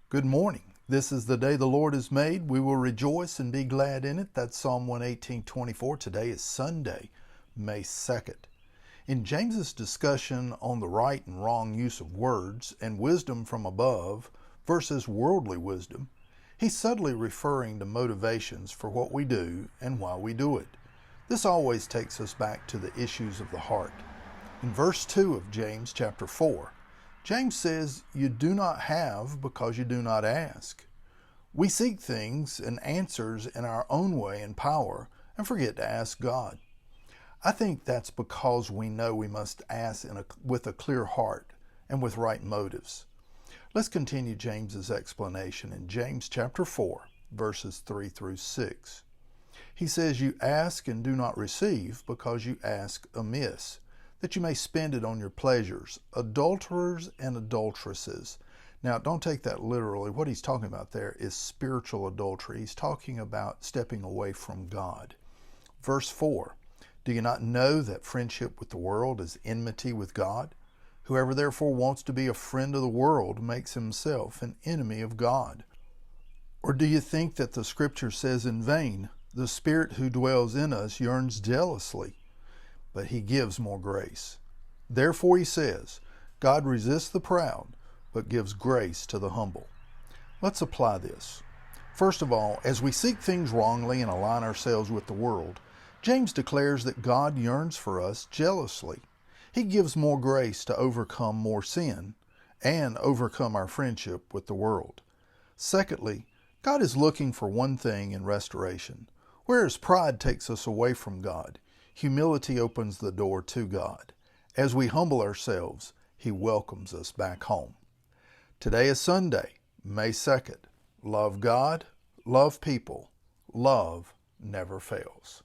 Good morning. This is the day the Lord has made. We will rejoice and be glad in it. That's Psalm 118:24. Today is Sunday, May 2nd. In James's discussion on the right and wrong use of words and wisdom from above versus worldly wisdom, he's subtly referring to motivations for what we do and why we do it. This always takes us back to the issues of the heart. In verse 2 of James chapter 4, James says, "You do not have because you do not ask." We seek things and answers in our own way and power and forget to ask God. I think that's because we know we must ask with a clear heart and with right motives. Let's continue James's explanation in James chapter 4, verses 3 through 6. He says, "You ask and do not receive because you ask amiss, that you may spend it on your pleasures, adulterers and adulteresses." Now, don't take that literally. What he's talking about there is spiritual adultery. He's talking about stepping away from God. Verse 4, "Do you not know that friendship with the world is enmity with God? Whoever therefore wants to be a friend of the world makes himself an enemy of God. Or do you think that the scripture says in vain, 'The Spirit who dwells in us yearns jealously'? But he gives more grace. Therefore he says, 'God resists the proud, but gives grace to the humble.'" Let's apply this. First of all, as we seek things wrongly and align ourselves with the world, James declares that God yearns for us jealously. He gives more grace to overcome more sin and overcome our friendship with the world. Secondly, God is looking for one thing in restoration. Whereas pride takes us away from God, humility opens the door to God. As we humble ourselves, He welcomes us back home. Today is Sunday, May 2nd. Love God, love people, love never fails.